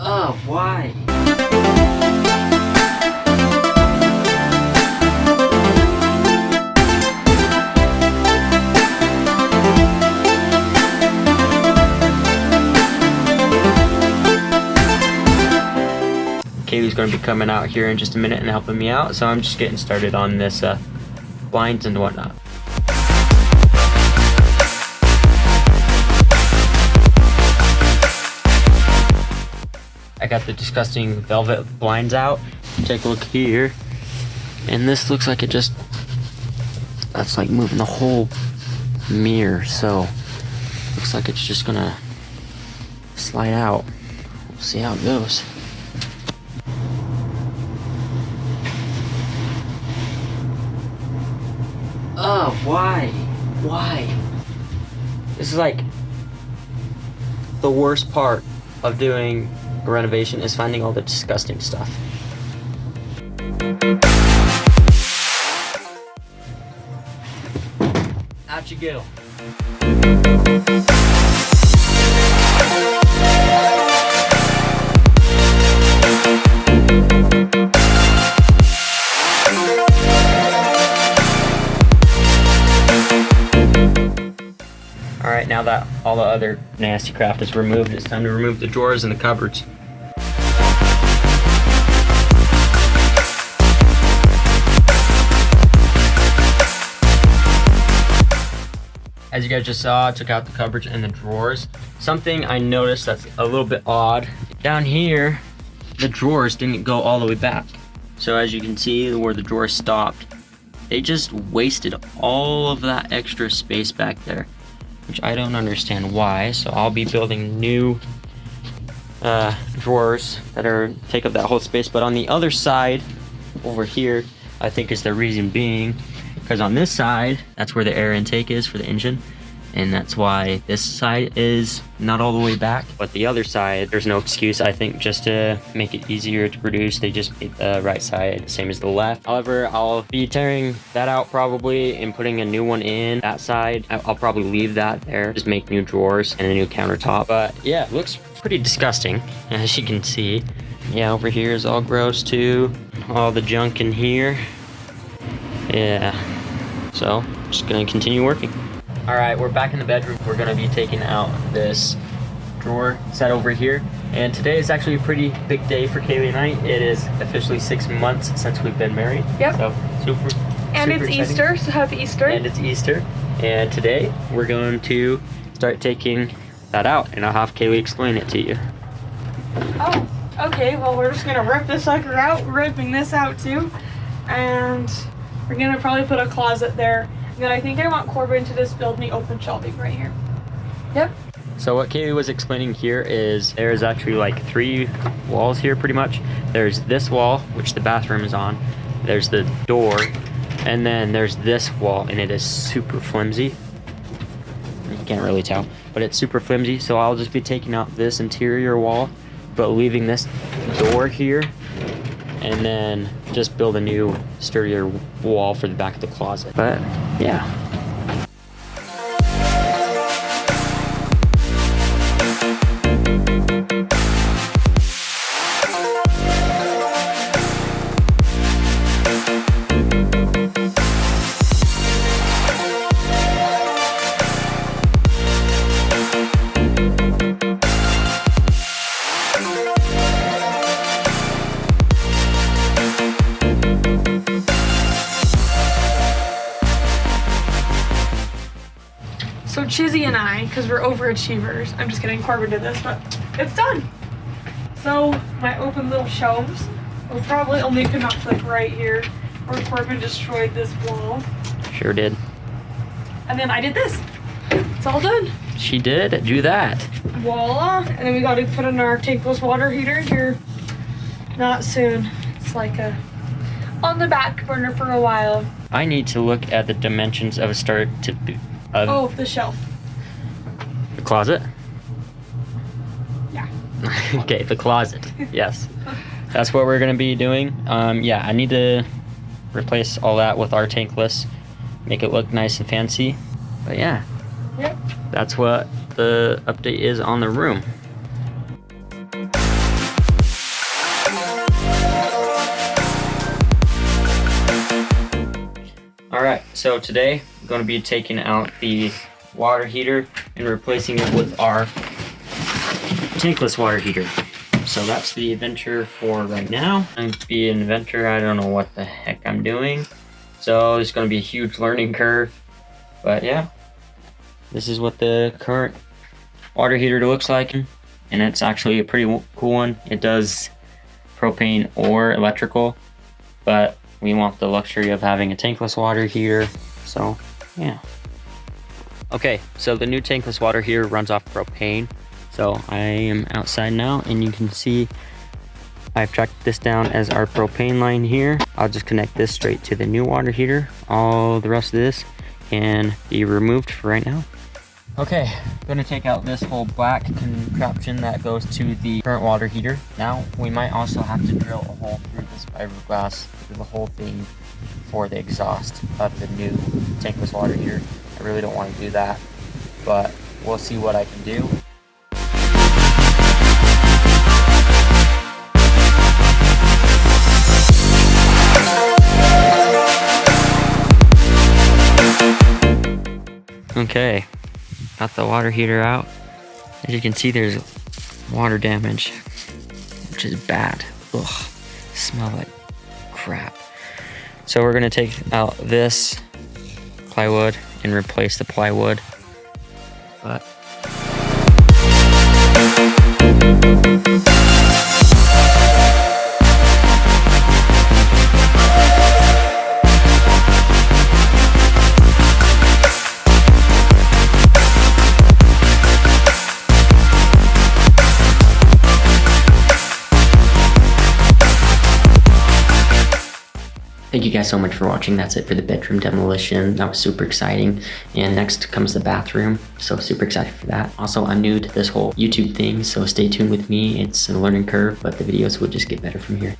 Oh, why? Kaylee's going to be coming out here in just a minute and helping me out, so I'm just getting started on this blinds and whatnot. I got the disgusting velvet blinds out. Take a look here, and this looks like that's like moving the whole mirror, so looks like it's just gonna slide out. We'll see how it goes. Oh, why? Why? This is like the worst part of doing a renovation, is finding all the disgusting stuff. Out you go. Alright, now that all the other nasty crap is removed, it's time to remove the drawers and the cupboards. As you guys just saw, I took out the cupboards and the drawers. Something I noticed that's a little bit odd, down here, the drawers didn't go all the way back. So as you can see where the drawers stopped, they just wasted all of that extra space back there, which I don't understand why. So I'll be building new drawers that take up that whole space. But on the other side, over here, I think is the reason being, because on this side, that's where the air intake is for the engine, and that's why this side is not all the way back. But the other side, there's no excuse, I think, just to make it easier to produce, they just made the right side the same as the left. However, I'll be tearing that out probably and putting a new one in that side. I'll probably leave that there, just make new drawers and a new countertop. But yeah, it looks pretty disgusting, as you can see. Yeah, over here is all gross too. All the junk in here. Yeah, so just gonna continue working. All right, we're back in the bedroom. We're gonna be taking out this drawer set over here. And today is actually a pretty big day for Kaylee and I. It is officially 6 months since we've been married. Yep. So super And it's exciting. Easter, so happy Easter. And it's Easter. And today we're going to start taking that out, and I'll have Kaylee explain it to you. Oh, okay, well we're just gonna rip this sucker out, ripping this out too. And we're gonna probably put a closet there. And then I think I want Corbin to just build me open shelving right here. Yep. So what Kaylee was explaining here is there's actually like 3 walls here pretty much. There's this wall, which the bathroom is on. There's the door, and then there's this wall, and it is super flimsy. You can't really tell, but it's super flimsy. So I'll just be taking out this interior wall, but leaving this door here, and then just build a new sturdier wall for the back of the closet. But yeah. So Chizzy and I, because we're overachievers, I'm just kidding, Corbin did this, but it's done. So my open little shelves will probably only come up to like right here, where Corbin destroyed this wall. Sure did. And then I did this. It's all done. She did do that. Voila. And then we got to put in our tankless water heater here. Not soon. It's like on the back burner for a while. I need to look at the dimensions of a start to be. Oh, the shelf. The closet? Yeah. Okay, the closet. Yes. That's what we're going to be doing. Yeah, I need to replace all that with our tankless, make it look nice and fancy. But yeah. That's what the update is on the room. so today I'm going to be taking out the water heater and replacing it with our tankless water heater. So that's the adventure for right now. I'm be an inventor, I don't know what the heck I'm doing. So it's going to be a huge learning curve. But yeah, this is what the current water heater looks like. And it's actually a pretty cool one. It does propane or electrical, but we want the luxury of having a tankless water heater. So yeah. Okay, so the new tankless water heater runs off propane. So I am outside now, and you can see I've tracked this down as our propane line here. I'll just connect this straight to the new water heater. All the rest of this can be removed for right now. Okay, I'm gonna take out this whole black contraption that goes to the current water heater. Now, we might also have to drill a hole through this fiberglass, through the whole thing for the exhaust of the new tankless water heater. I really don't want to do that, but we'll see what I can do. Okay, got the water heater out. As you can see, there's water damage, which is bad. Ugh, smell like crap. So we're gonna take out this plywood and replace the plywood. But thank you guys so much for watching. That's it for the bedroom demolition. That was super exciting. And next comes the bathroom. So super excited for that. Also, I'm new to this whole YouTube thing, so stay tuned with me. It's a learning curve, but the videos will just get better from here.